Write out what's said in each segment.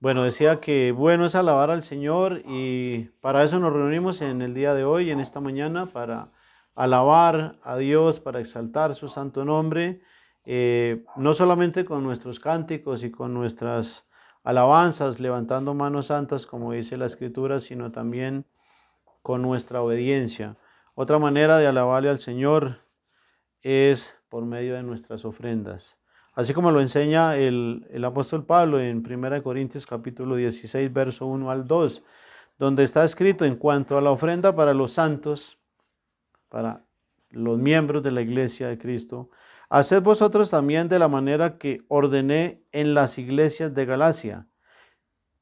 Bueno, decía que bueno es alabar al Señor y para eso nos reunimos en el día de hoy, en esta mañana, para alabar a Dios, para exaltar su santo nombre, no solamente con nuestros cánticos y con nuestras alabanzas, levantando manos santas, como dice la Escritura, sino también con nuestra obediencia. Otra manera de alabarle al Señor es por medio de nuestras ofrendas. Así como lo enseña el apóstol Pablo en 1 Corintios capítulo 16, verso 1 al 2, donde está escrito en cuanto a la ofrenda para los santos, para los miembros de la iglesia de Cristo, haced vosotros también de la manera que ordené en las iglesias de Galacia.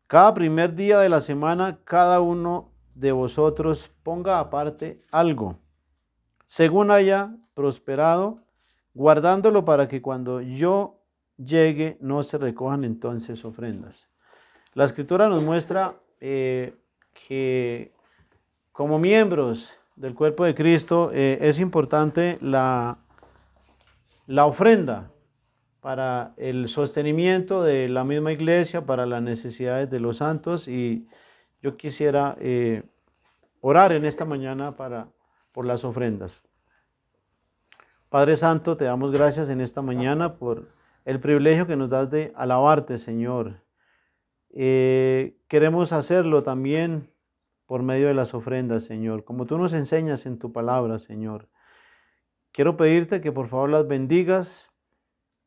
Cada primer día de la semana, cada uno de vosotros ponga aparte algo, según haya prosperado, guardándolo para que cuando yo llegue no se recojan entonces ofrendas. La escritura nos muestra que como miembros del cuerpo de Cristo es importante la ofrenda para el sostenimiento de la misma iglesia, para las necesidades de los santos, y yo quisiera orar en esta mañana por las ofrendas. Padre Santo, te damos gracias en esta mañana por el privilegio que nos das de alabarte, Señor. Queremos hacerlo también por medio de las ofrendas, Señor, como tú nos enseñas en tu palabra, Señor. Quiero pedirte que por favor las bendigas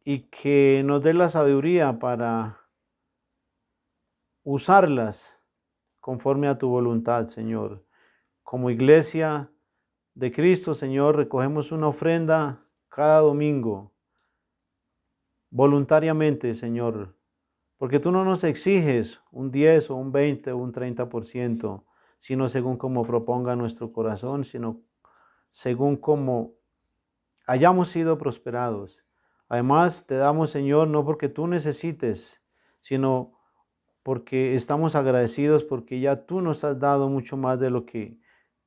y que nos des la sabiduría para usarlas conforme a tu voluntad, Señor. Como iglesia de Cristo, Señor, recogemos una ofrenda cada domingo voluntariamente, Señor, porque tú no nos exiges un 10 o un 20 o un 30%, sino según como proponga nuestro corazón, sino según como hayamos sido prosperados. Además, te damos, Señor, no porque tú necesites, sino porque estamos agradecidos porque ya tú nos has dado mucho más de lo que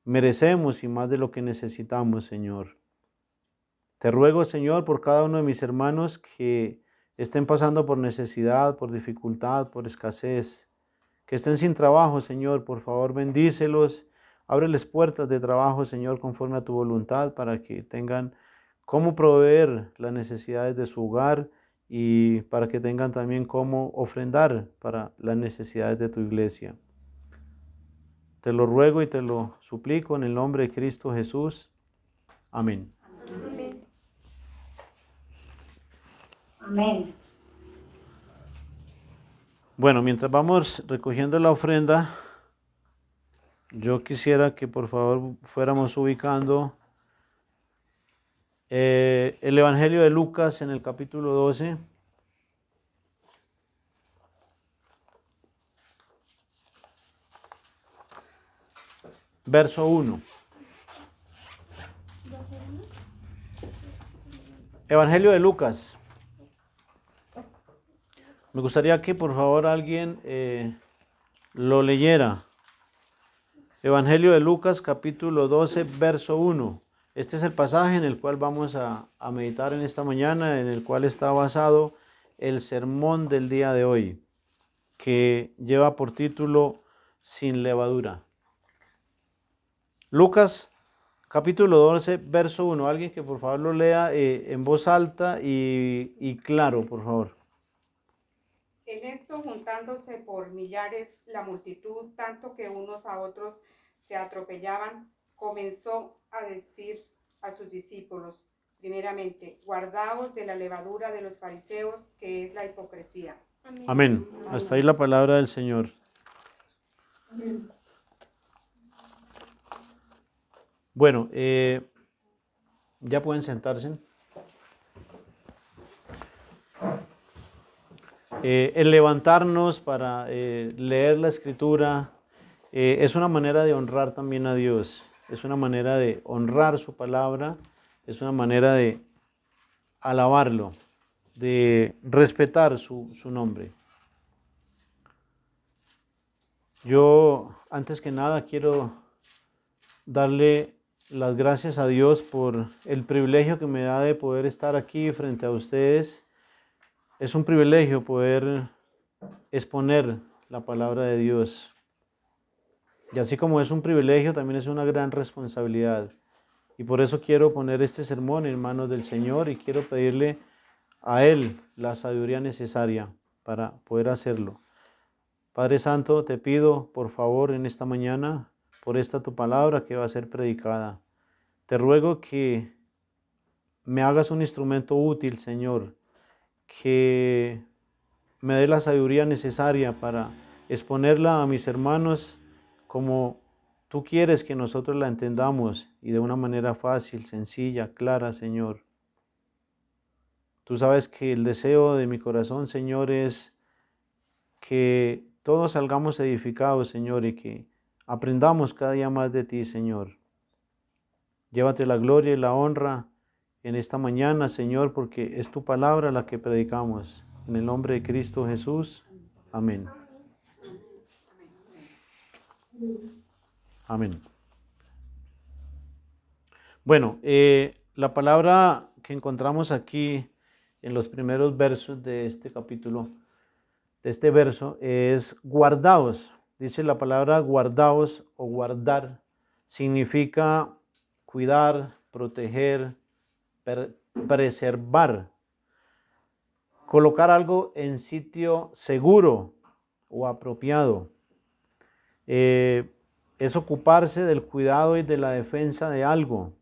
merecemos y más de lo que necesitamos, Señor. Te ruego, Señor, por cada uno de mis hermanos que estén pasando por necesidad, por dificultad, por escasez, que estén sin trabajo, Señor, por favor, bendícelos, ábreles puertas de trabajo, Señor, conforme a tu voluntad, para que tengan cómo proveer las necesidades de su hogar y para que tengan también cómo ofrendar para las necesidades de tu iglesia. Te lo ruego y te lo suplico en el nombre de Cristo Jesús. Amén. Amén. Amén. Bueno, mientras vamos recogiendo la ofrenda, yo quisiera que por favor fuéramos ubicando el Evangelio de Lucas en el capítulo 12. Verso 1. Evangelio de Lucas. Me gustaría que por favor alguien lo leyera. Evangelio de Lucas, capítulo 12, verso 1. Este es el pasaje en el cual vamos a meditar en esta mañana, en el cual está basado el sermón del día de hoy, que lleva por título Sin levadura. Lucas, capítulo 12, verso 1. Alguien que por favor lo lea en voz alta y claro, por favor. En esto, juntándose por millares la multitud, tanto que unos a otros se atropellaban, comenzó a decir a sus discípulos, primeramente, guardaos de la levadura de los fariseos, que es la hipocresía. Amén. Hasta ahí la palabra del Señor. Amén. Bueno, ya pueden sentarse. El levantarnos para leer la escritura es una manera de honrar también a Dios, es una manera de honrar su palabra, es una manera de alabarlo, de respetar su nombre. Yo, antes que nada, quiero darle las gracias a Dios por el privilegio que me da de poder estar aquí frente a ustedes. Es un privilegio poder exponer la palabra de Dios. Y así como es un privilegio, también es una gran responsabilidad. Y por eso quiero poner este sermón en manos del Señor y quiero pedirle a Él la sabiduría necesaria para poder hacerlo. Padre Santo, te pido por favor en esta mañana, por esta tu palabra que va a ser predicada. Te ruego que me hagas un instrumento útil, Señor, que me dé la sabiduría necesaria para exponerla a mis hermanos como tú quieres que nosotros la entendamos y de una manera fácil, sencilla, clara, Señor. Tú sabes que el deseo de mi corazón, Señor, es que todos salgamos edificados, Señor, y que aprendamos cada día más de ti, Señor. Llévate la gloria y la honra en esta mañana, Señor, porque es tu palabra la que predicamos. En el nombre de Cristo Jesús. Amén. Amén. Bueno, la palabra que encontramos aquí en los primeros versos de este capítulo, de este verso, es guardaos. Dice la palabra guardaos o guardar. Significa cuidar, proteger, preservar. Colocar algo en sitio seguro o apropiado. Es ocuparse del cuidado y de la defensa de algo.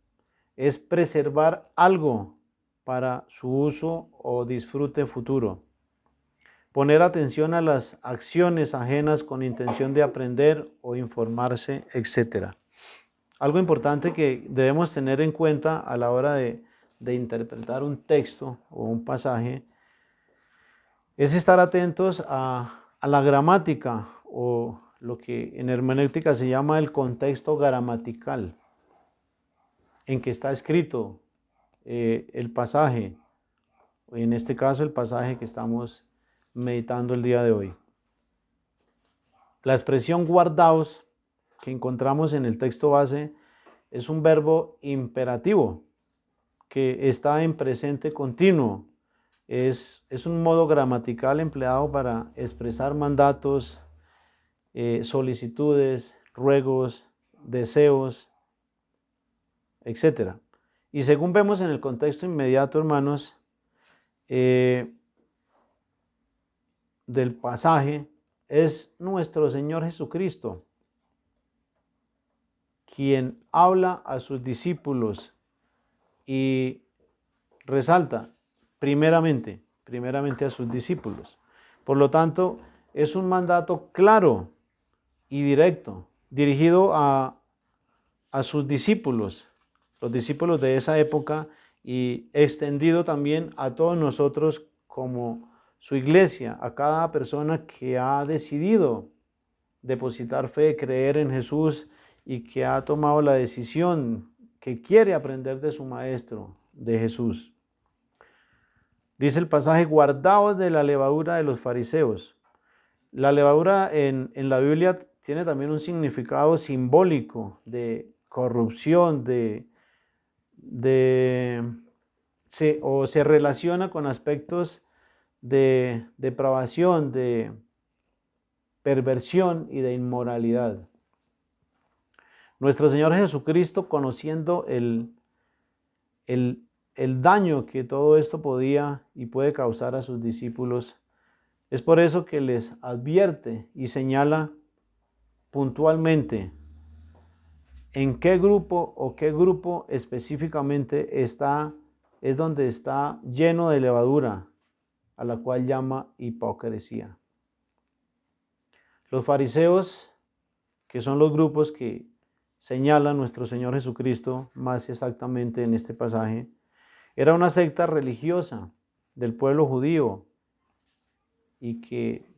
Es preservar algo para su uso o disfrute futuro. Poner atención a las acciones ajenas con intención de aprender o informarse, etc. Algo importante que debemos tener en cuenta a la hora de interpretar un texto o un pasaje es estar atentos a la gramática o lo que en hermenéutica se llama el contexto gramatical en que está escrito el pasaje, en este caso el pasaje que estamos meditando el día de hoy. La expresión guardaos que encontramos en el texto base es un verbo imperativo que está en presente continuo. Es un modo gramatical empleado para expresar mandatos, solicitudes, ruegos, deseos, etc. Y según vemos en el contexto inmediato, hermanos, del pasaje, es nuestro Señor Jesucristo quien habla a sus discípulos y resalta primeramente a sus discípulos. Por lo tanto, es un mandato claro y directo, dirigido a sus discípulos, los discípulos de esa época, y extendido también a todos nosotros como su iglesia, a cada persona que ha decidido depositar fe, creer en Jesús y que ha tomado la decisión, que quiere aprender de su Maestro, de Jesús. Dice el pasaje, guardaos de la levadura de los fariseos. La levadura en la Biblia tiene también un significado simbólico de corrupción, se relaciona con aspectos de depravación, de perversión y de inmoralidad. Nuestro Señor Jesucristo, conociendo el daño que todo esto podía y puede causar a sus discípulos, es por eso que les advierte y señala puntualmente en qué grupo específicamente es donde está lleno de levadura, a la cual llama hipocresía. Los fariseos, que son los grupos que señala nuestro Señor Jesucristo más exactamente en este pasaje, era una secta religiosa del pueblo judío y que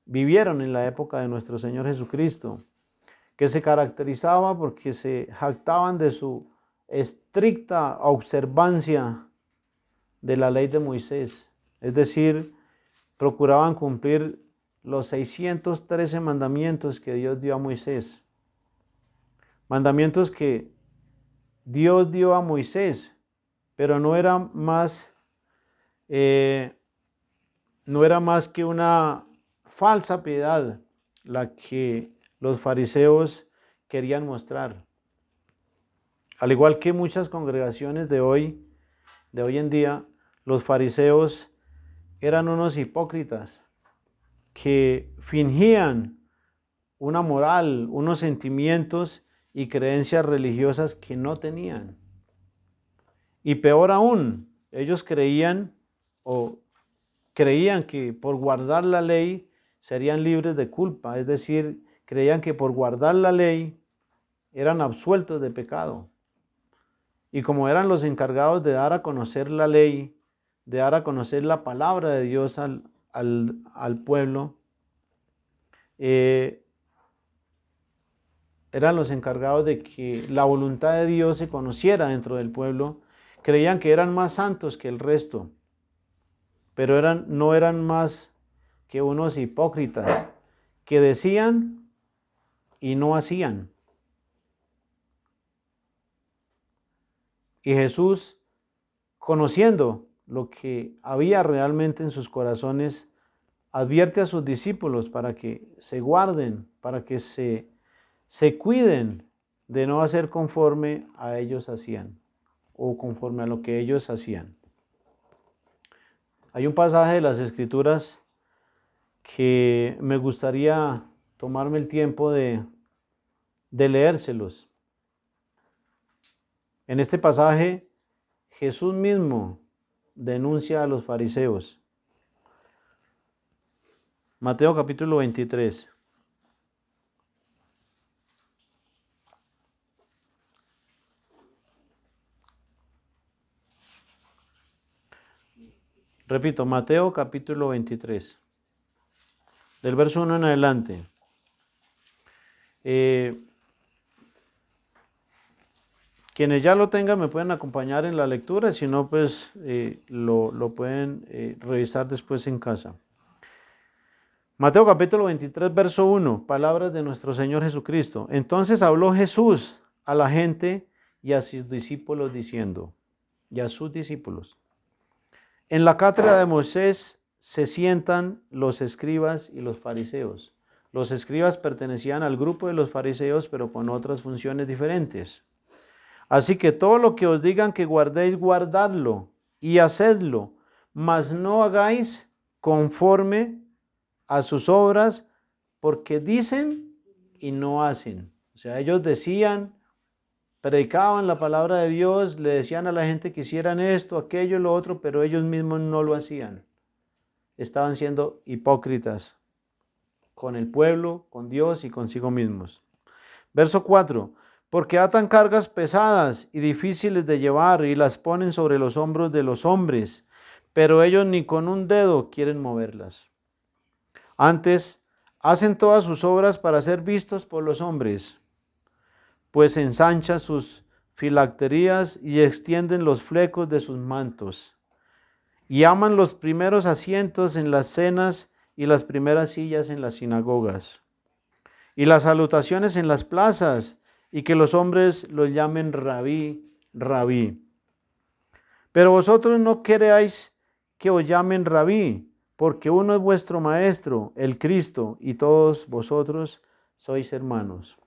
vivieron en la época de nuestro Señor Jesucristo, que se caracterizaba porque se jactaban de su estricta observancia de la ley de Moisés, es decir, procuraban cumplir los 613 mandamientos que Dios dio a Moisés. Mandamientos que Dios dio a Moisés, pero no era más que una falsa piedad la que los fariseos querían mostrar. Al igual que muchas congregaciones de hoy en día, los fariseos eran unos hipócritas que fingían una moral, unos sentimientos y creencias religiosas que no tenían. Y peor aún, ellos creían que por guardar la ley serían libres de culpa, es decir, creían que por guardar la ley eran absueltos de pecado. Y como eran los encargados de dar a conocer la ley, de dar a conocer la palabra de Dios al pueblo, eran los encargados de que la voluntad de Dios se conociera dentro del pueblo. Creían que eran más santos que el resto, pero no eran más que unos hipócritas que decían y no hacían. Y Jesús, conociendo lo que había realmente en sus corazones, advierte a sus discípulos para que se guarden, para que se cuiden de no hacer conforme a ellos hacían o conforme a lo que ellos hacían. Hay un pasaje de las Escrituras que me gustaría tomarme el tiempo de leérselos. En este pasaje, Jesús mismo denuncia a los fariseos. Mateo capítulo 23. Repito, Mateo capítulo 23. Del verso 1 en adelante. Quienes ya lo tengan me pueden acompañar en la lectura, si no, pues lo pueden revisar después en casa. Mateo capítulo 23, verso 1, palabras de nuestro Señor Jesucristo. Entonces habló Jesús a la gente y a sus discípulos diciendo, en la cátedra de Moisés se sientan los escribas y los fariseos. Los escribas pertenecían al grupo de los fariseos, pero con otras funciones diferentes. Así que todo lo que os digan que guardéis, guardadlo y hacedlo, mas no hagáis conforme a sus obras, porque dicen y no hacen. O sea, ellos decían, predicaban la palabra de Dios, le decían a la gente que hicieran esto, aquello, lo otro, pero ellos mismos no lo hacían. Estaban siendo hipócritas con el pueblo, con Dios y consigo mismos. Verso 4. Porque atan cargas pesadas y difíciles de llevar y las ponen sobre los hombros de los hombres, pero ellos ni con un dedo quieren moverlas. Antes, hacen todas sus obras para ser vistos por los hombres, pues ensanchan sus filacterías y extienden los flecos de sus mantos, y aman los primeros asientos en las cenas y las primeras sillas en las sinagogas, y las salutaciones en las plazas, y que los hombres los llamen rabí, rabí. Pero vosotros no queréis que os llamen rabí, porque uno es vuestro maestro, el Cristo, y todos vosotros sois hermanos.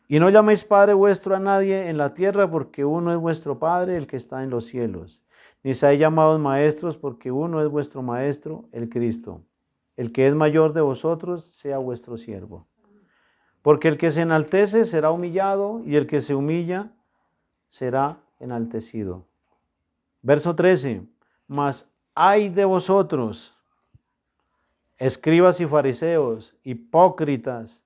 Y no llaméis Padre vuestro a nadie en la tierra, porque uno es vuestro Padre, el que está en los cielos. Ni seáis llamados maestros, porque uno es vuestro Maestro, el Cristo. El que es mayor de vosotros sea vuestro siervo. Porque el que se enaltece será humillado, y el que se humilla será enaltecido. Verso 13. Mas ay de vosotros, escribas y fariseos, hipócritas,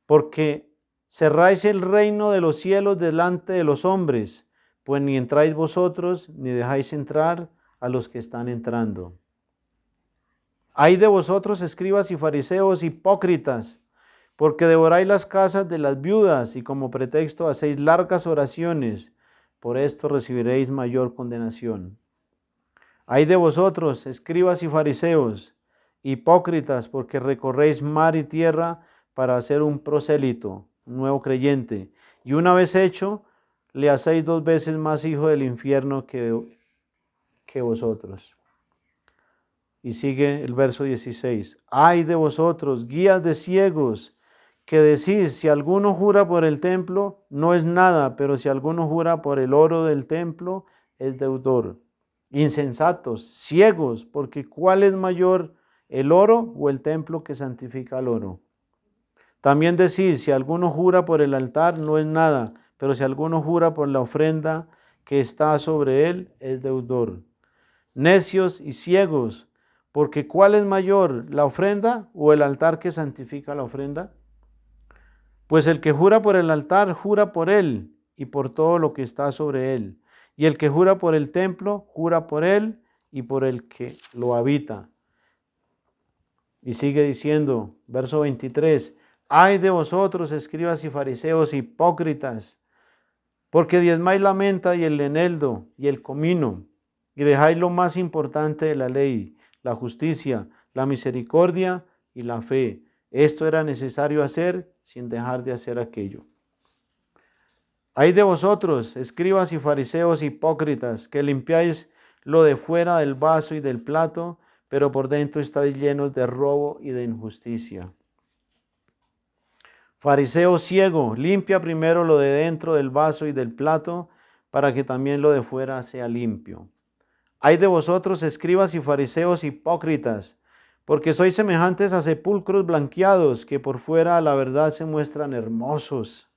porque cerráis el reino de los cielos delante de los hombres, pues ni entráis vosotros, ni dejáis entrar a los que están entrando. Ay de vosotros, escribas y fariseos, hipócritas, porque devoráis las casas de las viudas y como pretexto hacéis largas oraciones, por esto recibiréis mayor condenación. Ay de vosotros, escribas y fariseos, hipócritas, porque recorréis mar y tierra para hacer un prosélito, un nuevo creyente, y una vez hecho, le hacéis 2 veces más hijo del infierno que vosotros. Y sigue el verso 16. Ay de vosotros, guías de ciegos, que decís, si alguno jura por el templo, no es nada, pero si alguno jura por el oro del templo, es deudor. Insensatos, ciegos, porque ¿cuál es mayor, el oro o el templo que santifica el oro? También decís, si alguno jura por el altar, no es nada, pero si alguno jura por la ofrenda que está sobre él, es deudor. Necios y ciegos, porque ¿cuál es mayor, la ofrenda o el altar que santifica la ofrenda? Pues el que jura por el altar, jura por él y por todo lo que está sobre él. Y el que jura por el templo, jura por él y por el que lo habita. Y sigue diciendo, verso 23, ay de vosotros, escribas y fariseos hipócritas, porque diezmáis la menta y el eneldo y el comino, y dejáis lo más importante de la ley, la justicia, la misericordia y la fe. Esto era necesario hacer sin dejar de hacer aquello. Ay de vosotros, escribas y fariseos hipócritas, que limpiáis lo de fuera del vaso y del plato, pero por dentro estáis llenos de robo y de injusticia. Fariseo ciego, limpia primero lo de dentro del vaso y del plato, para que también lo de fuera sea limpio. Ay de vosotros, escribas y fariseos hipócritas, porque sois semejantes a sepulcros blanqueados, que por fuera a la verdad se muestran hermosos,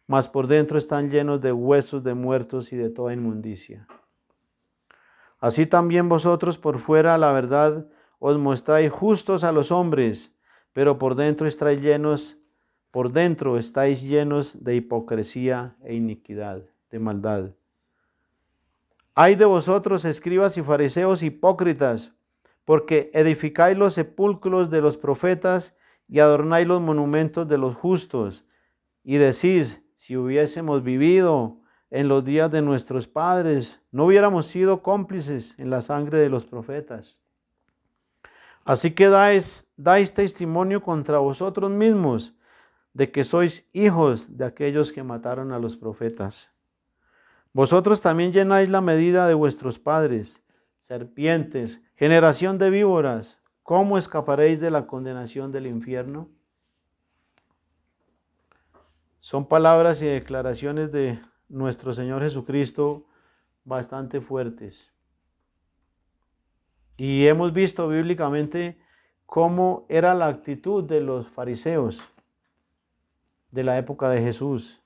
mas por dentro están llenos de huesos de muertos y de toda inmundicia. Así también vosotros por fuera a la verdad os mostráis justos a los hombres, pero por dentro estáis llenos de hipocresía e iniquidad, de maldad. Ay de vosotros, escribas y fariseos hipócritas, porque edificáis los sepulcros de los profetas y adornáis los monumentos de los justos, y decís, si hubiésemos vivido en los días de nuestros padres, no hubiéramos sido cómplices en la sangre de los profetas. Así que dais testimonio contra vosotros mismos de que sois hijos de aquellos que mataron a los profetas. Vosotros también llenáis la medida de vuestros padres, serpientes, generación de víboras, ¿cómo escaparéis de la condenación del infierno? Son palabras y declaraciones de nuestro Señor Jesucristo bastante fuertes. Y hemos visto bíblicamente cómo era la actitud de los fariseos de la época de Jesús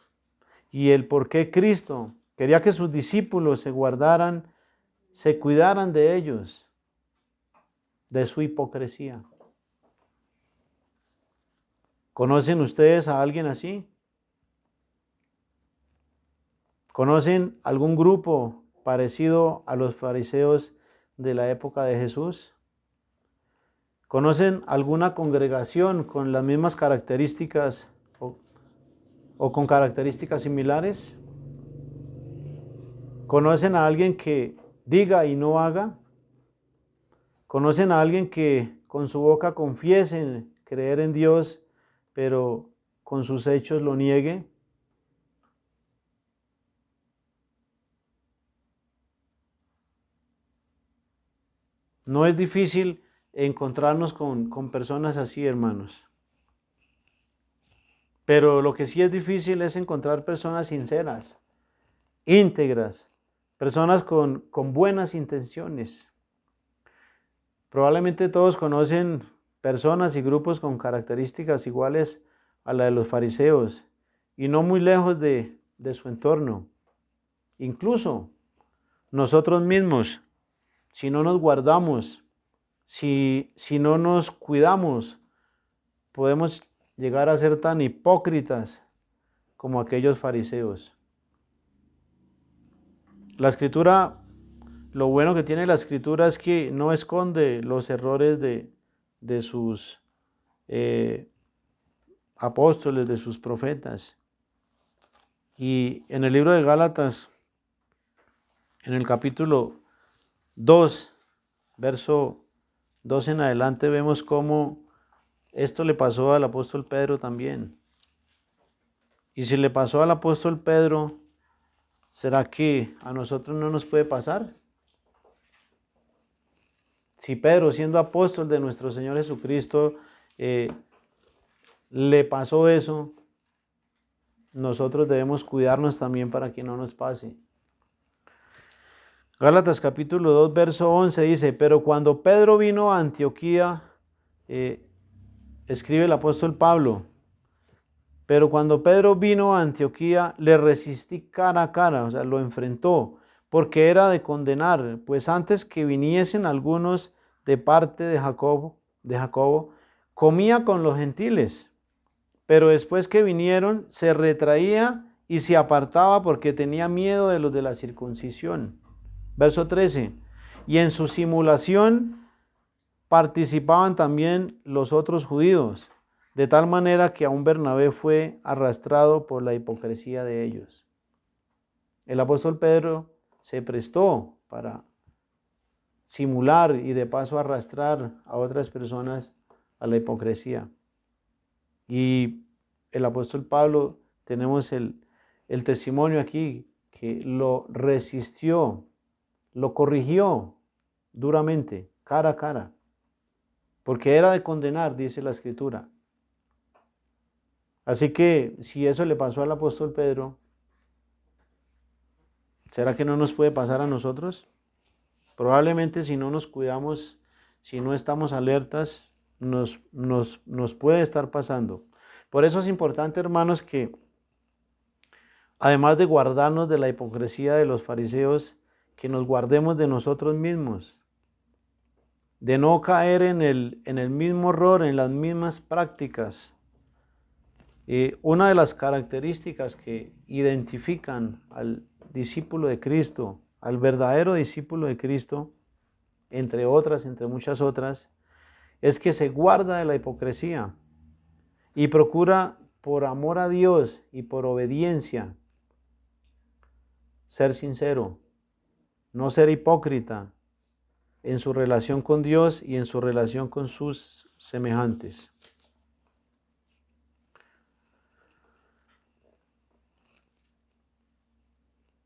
y el por qué Cristo quería que sus discípulos se cuidaran de ellos, de su hipocresía. ¿Conocen ustedes a alguien así? ¿Conocen algún grupo parecido a los fariseos de la época de Jesús? ¿Conocen alguna congregación con las mismas características o con características similares? ¿Conocen a alguien que diga y no haga? ¿Conocen a alguien que con su boca confiese creer en Dios, pero con sus hechos lo niegue? No es difícil encontrarnos con personas así, hermanos. Pero lo que sí es difícil es encontrar personas sinceras, íntegras, personas con buenas intenciones. Probablemente todos conocen personas y grupos con características iguales a la de los fariseos y no muy lejos de su entorno. Incluso nosotros mismos, si no nos guardamos, si no nos cuidamos, podemos llegar a ser tan hipócritas como aquellos fariseos. La escritura, lo bueno que tiene la escritura es que no esconde los errores de sus apóstoles, de sus profetas. Y en el libro de Gálatas, en el capítulo 2, verso 2 en adelante, vemos cómo esto le pasó al apóstol Pedro también. Y si le pasó al apóstol Pedro, ¿será que a nosotros no nos puede pasar? Si Pedro, siendo apóstol de nuestro Señor Jesucristo, le pasó eso, nosotros debemos cuidarnos también para que no nos pase. Gálatas capítulo 2, verso 11 dice, pero cuando Pedro vino a Antioquía, escribe el apóstol Pablo, pero cuando Pedro vino a Antioquía, le resistí cara a cara, o sea, lo enfrentó, porque era de condenar, pues antes que viniesen algunos de parte de Jacobo, comía con los gentiles, pero después que vinieron, se retraía y se apartaba porque tenía miedo de los de la circuncisión. Verso 13, y en su simulación participaban también los otros judíos, de tal manera que aún Bernabé fue arrastrado por la hipocresía de ellos. El apóstol Pedro se prestó para simular y de paso arrastrar a otras personas a la hipocresía. Y el apóstol Pablo, tenemos el testimonio aquí, que lo resistió, lo corrigió duramente, cara a cara, porque era de condenar, dice la Escritura. Así que si eso le pasó al apóstol Pedro, ¿será que no nos puede pasar a nosotros? Probablemente si no nos cuidamos, si no estamos alertas, nos puede estar pasando. Por eso es importante, hermanos, que además de guardarnos de la hipocresía de los fariseos, que nos guardemos de nosotros mismos, de no caer en el mismo error, en las mismas prácticas. Una de las características que identifican al discípulo de Cristo, al verdadero discípulo de Cristo, entre otras, entre muchas otras, es que se guarda de la hipocresía y procura, por amor a Dios y por obediencia, ser sincero, no ser hipócrita en su relación con Dios y en su relación con sus semejantes.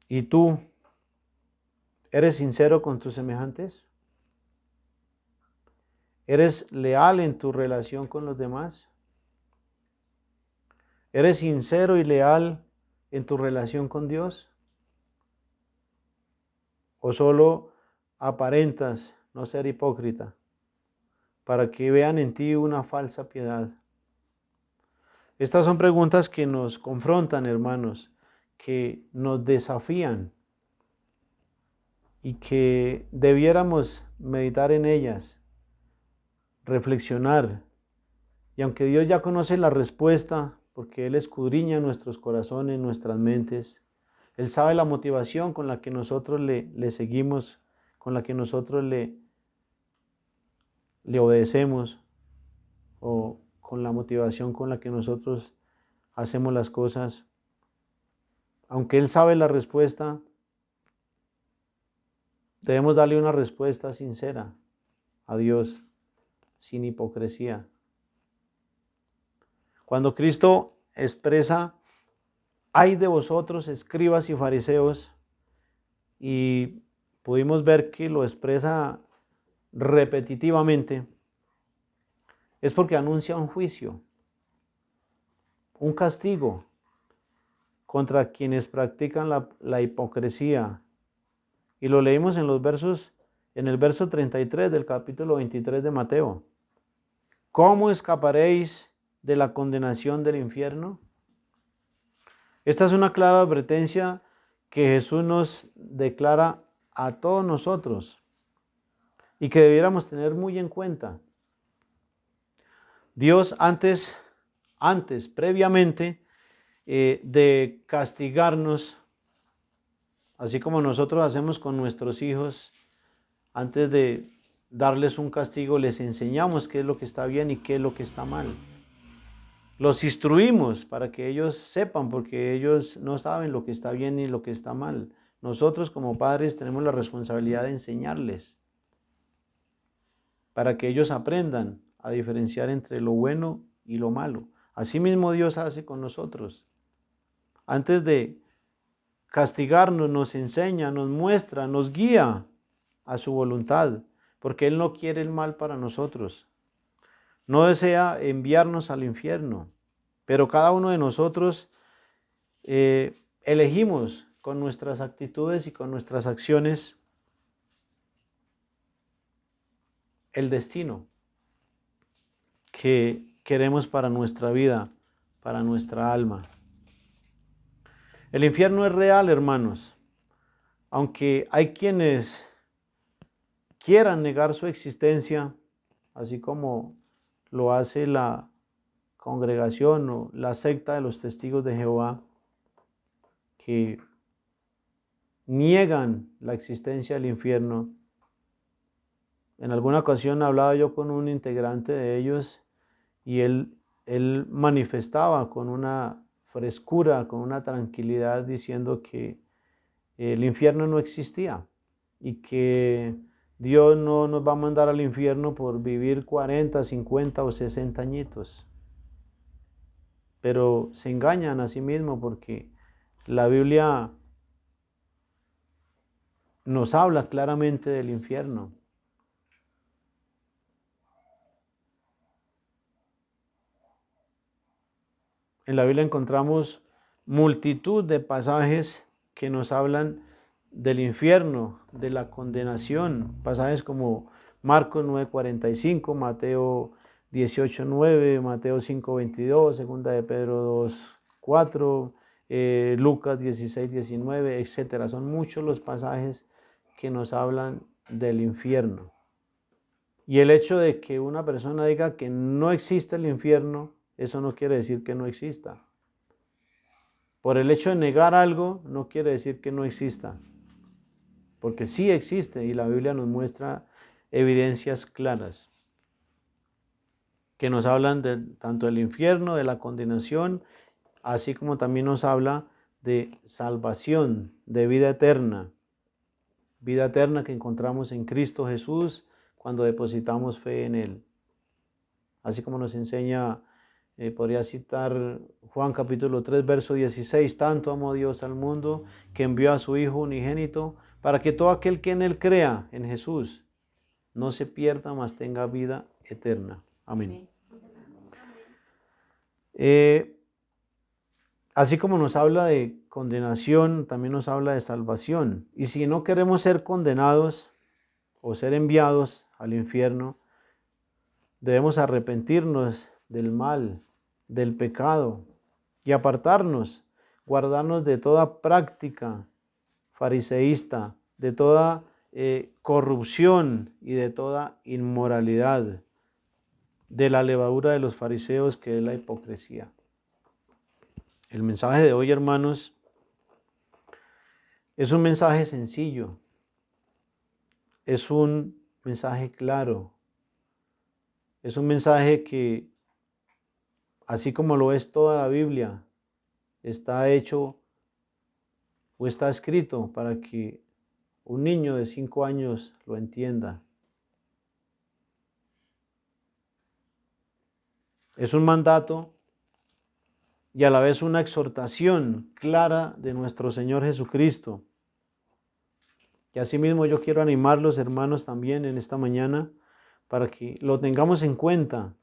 ¿Y tú eres sincero con tus semejantes? ¿Eres leal en tu relación con los demás? ¿Eres sincero y leal en tu relación con Dios? ¿O solo aparentas no ser hipócrita para que vean en ti una falsa piedad? Estas son preguntas que nos confrontan, hermanos, que nos desafían y que debiéramos meditar en ellas, reflexionar. Y aunque Dios ya conoce la respuesta, porque Él escudriña nuestros corazones, nuestras mentes, Él sabe la motivación con la que nosotros le seguimos, con la que nosotros le obedecemos, o con la motivación con la que nosotros hacemos las cosas. Aunque Él sabe la respuesta, debemos darle una respuesta sincera a Dios, sin hipocresía. Cuando Cristo expresa, ay de vosotros, escribas y fariseos, y pudimos ver que lo expresa repetitivamente, es porque anuncia un juicio, un castigo contra quienes practican la hipocresía. Y lo leímos en el verso 33 del capítulo 23 de Mateo. ¿Cómo escaparéis de la condenación del infierno? Esta es una clara advertencia que Jesús nos declara a todos nosotros y que debiéramos tener muy en cuenta. Dios previamente de castigarnos, así como nosotros hacemos con nuestros hijos, antes de darles un castigo, les enseñamos qué es lo que está bien y qué es lo que está mal. Los instruimos para que ellos sepan, porque ellos no saben lo que está bien ni lo que está mal. Nosotros como padres tenemos la responsabilidad de enseñarles para que ellos aprendan a diferenciar entre lo bueno y lo malo. Asimismo Dios hace con nosotros. Antes de castigarnos, nos enseña, nos muestra, nos guía a su voluntad, porque Él no quiere el mal para nosotros. No desea enviarnos al infierno, pero cada uno de nosotros elegimos con nuestras actitudes y con nuestras acciones el destino que queremos para nuestra vida, para nuestra alma. El infierno es real, hermanos, aunque hay quienes quieran negar su existencia, así como lo hace la congregación o la secta de los testigos de Jehová, que niegan la existencia del infierno. En alguna ocasión hablaba yo con un integrante de ellos y él manifestaba con una frescura, con una tranquilidad, diciendo que el infierno no existía y que Dios no nos va a mandar al infierno por vivir 40, 50 o 60 añitos. Pero se engañan a sí mismos porque la Biblia nos habla claramente del infierno. En la Biblia encontramos multitud de pasajes que nos hablan del infierno, de la condenación. Pasajes como Marcos 9:45, Mateo 18:9, Mateo 5:22, Segunda de Pedro 2:4, Lucas 16:19, etc. Son muchos los pasajes que nos hablan del infierno. Y el hecho de que una persona diga que no existe el infierno, eso no quiere decir que no exista. Por el hecho de negar algo, no quiere decir que no exista. Porque sí existe y la Biblia nos muestra evidencias claras que nos hablan tanto del infierno, de la condenación, así como también nos habla de salvación, de vida eterna que encontramos en Cristo Jesús cuando depositamos fe en Él. Así como nos enseña, podría citar Juan capítulo 3, verso 16, tanto amó Dios al mundo que envió a su Hijo unigénito para que todo aquel que en Él crea, en Jesús, no se pierda, mas tenga vida eterna. Amén. Así como nos habla de condenación, también nos habla de salvación. Y si no queremos ser condenados o ser enviados al infierno, debemos arrepentirnos del mal, del pecado y apartarnos, guardarnos de toda práctica fariseísta, de toda corrupción y de toda inmoralidad, de la levadura de los fariseos, que es la hipocresía. El mensaje de hoy, hermanos, es un mensaje sencillo, es un mensaje claro, es un mensaje que, así como lo es toda la Biblia, está hecho o está escrito para que un niño de 5 años lo entienda. Es un mandato y a la vez una exhortación clara de nuestro Señor Jesucristo. Y asimismo yo quiero animarlos, hermanos, también en esta mañana para que lo tengamos en cuenta,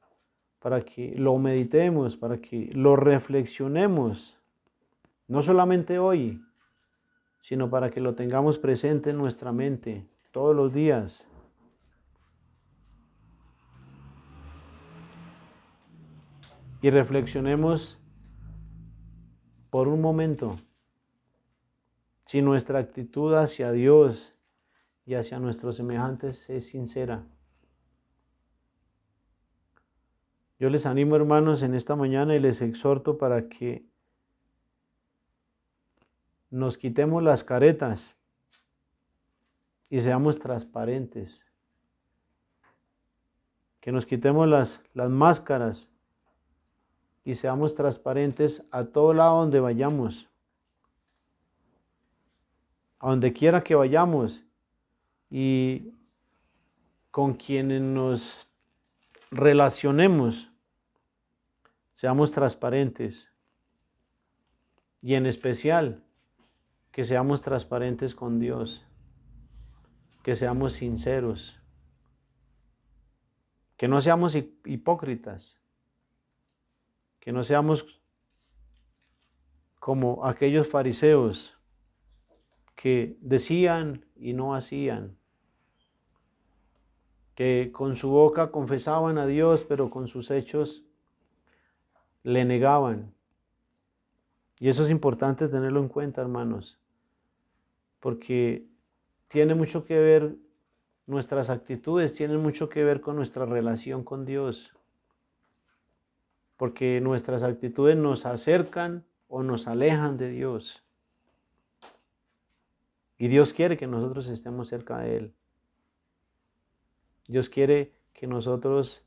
para que lo meditemos, para que lo reflexionemos, no solamente hoy, sino para que lo tengamos presente en nuestra mente todos los días. Y reflexionemos por un momento si nuestra actitud hacia Dios y hacia nuestros semejantes es sincera. Yo les animo, hermanos, en esta mañana y les exhorto para que nos quitemos las caretas y seamos transparentes. Que nos quitemos las máscaras y seamos transparentes a todo lado donde vayamos. A donde quiera que vayamos y con quienes nos relacionemos, seamos transparentes. Y en especial, que seamos transparentes con Dios, que seamos sinceros, Que no seamos hipócritas, que no seamos como aquellos fariseos que decían y no hacían, que con su boca confesaban a Dios, pero con sus hechos le negaban. Y eso es importante tenerlo en cuenta, hermanos, porque tiene mucho que ver, nuestras actitudes tienen mucho que ver con nuestra relación con Dios, porque nuestras actitudes nos acercan o nos alejan de Dios. Y Dios quiere que nosotros estemos cerca de Él. Dios quiere que nosotros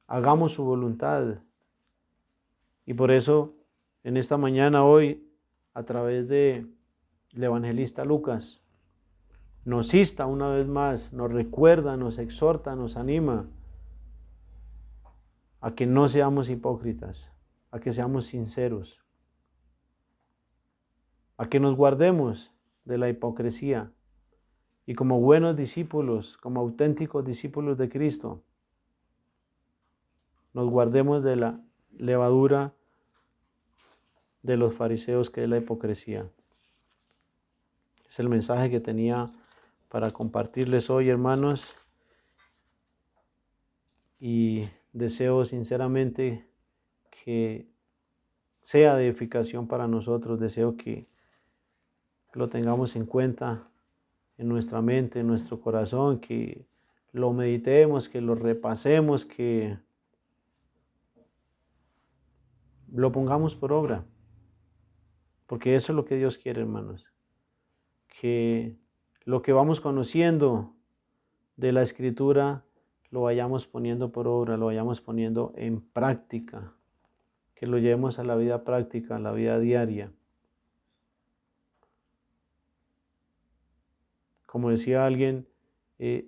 hagamos su voluntad. Y por eso, en esta mañana, hoy, a través del evangelista Lucas, nos insta una vez más, nos recuerda, nos exhorta, nos anima a que no seamos hipócritas, a que seamos sinceros, a que nos guardemos de la hipocresía y como buenos discípulos, como auténticos discípulos de Cristo, nos guardemos de la levadura de los fariseos, que es la hipocresía. Es el mensaje que tenía para compartirles hoy, hermanos, y deseo sinceramente que sea de edificación para nosotros. Deseo que lo tengamos en cuenta en nuestra mente, en nuestro corazón, que lo meditemos, que lo repasemos, que lo pongamos por obra, porque eso es lo que Dios quiere, hermanos, que lo que vamos conociendo de la Escritura lo vayamos poniendo por obra, lo vayamos poniendo en práctica, que lo llevemos a la vida práctica, a la vida diaria. Como decía alguien,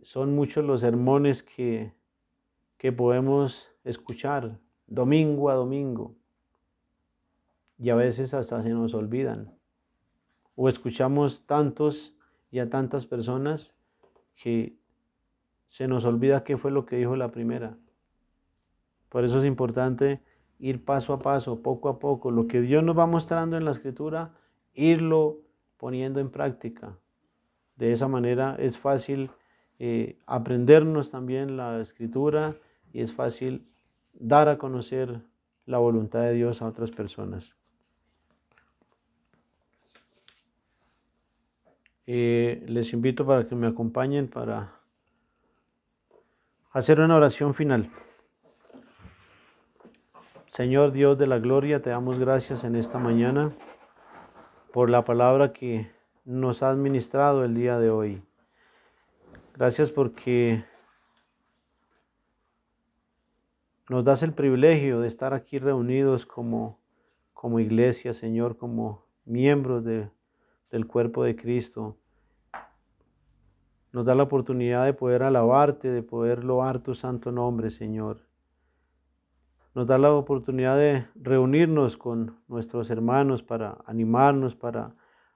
son muchos los sermones que podemos escuchar domingo a domingo y a veces hasta se nos olvidan. O escuchamos tantos y a tantas personas que se nos olvida qué fue lo que dijo la primera. Por eso es importante ir paso a paso, poco a poco, lo que Dios nos va mostrando en la Escritura, irlo poniendo en práctica. De esa manera es fácil aprendernos también la Escritura y es fácil dar a conocer la voluntad de Dios a otras personas. Les invito para que me acompañen para hacer una oración final. Señor Dios de la gloria, te damos gracias en esta mañana por la palabra que nos has ministrado el día de hoy. Gracias porque nos das el privilegio de estar aquí reunidos como iglesia, Señor, como miembros del cuerpo de Cristo. Nos da la oportunidad de poder alabarte, de poder loar tu santo nombre, Señor. Nos da la oportunidad de reunirnos con nuestros hermanos para animarnos, para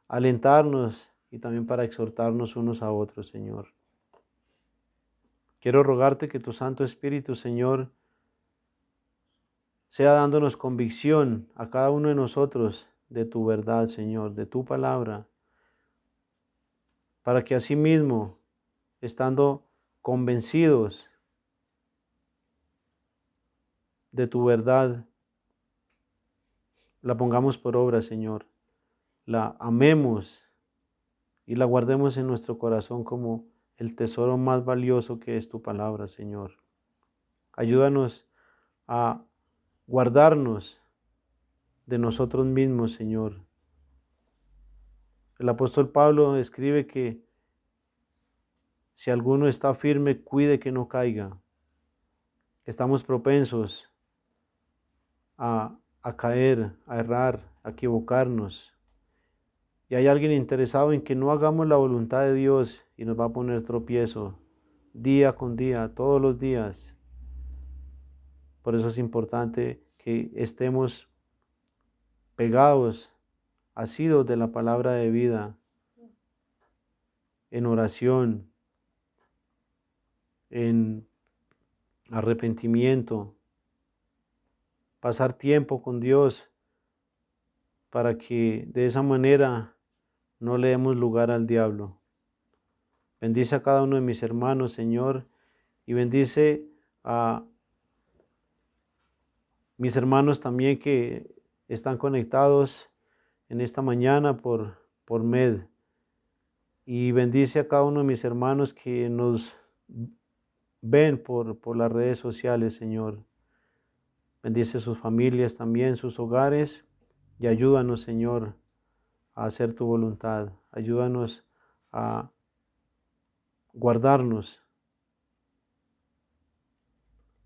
alentarnos y también para exhortarnos unos a otros, Señor. Quiero rogarte que tu Santo Espíritu, Señor, sea dándonos convicción a cada uno de nosotros de tu verdad, Señor, de tu palabra, para que asimismo, estando convencidos de tu verdad, la pongamos por obra, Señor, la amemos y la guardemos en nuestro corazón como el tesoro más valioso que es tu palabra, Señor. Ayúdanos a guardarnos de nosotros mismos, Señor. El apóstol Pablo escribe que si alguno está firme, cuide que no caiga. Estamos propensos a caer, a errar, a equivocarnos. Y hay alguien interesado en que no hagamos la voluntad de Dios y nos va a poner tropiezo día con día, todos los días. Por eso es importante que estemos pegados, asidos de la palabra de vida, en oración, en arrepentimiento, pasar tiempo con Dios para que de esa manera no le demos lugar al diablo. Bendice a cada uno de mis hermanos, Señor, y bendice a mis hermanos también que están conectados en esta mañana por MED. Y bendice a cada uno de mis hermanos que nos ven por las redes sociales, Señor. Bendice sus familias también, sus hogares, y ayúdanos, Señor, a hacer tu voluntad. Ayúdanos a guardarnos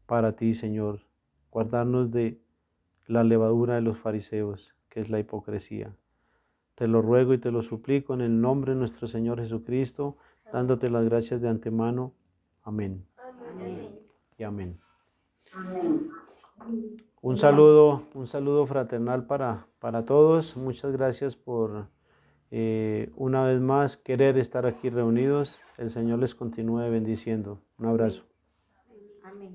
para ti, Señor. Guardarnos de la levadura de los fariseos, que es la hipocresía. Te lo ruego y te lo suplico en el nombre de nuestro Señor Jesucristo, dándote las gracias de antemano. Amén. Amén. Y amén. Amén. Un saludo fraternal para todos. Muchas gracias por una vez más querer estar aquí reunidos. El Señor les continúe bendiciendo. Un abrazo. Amén.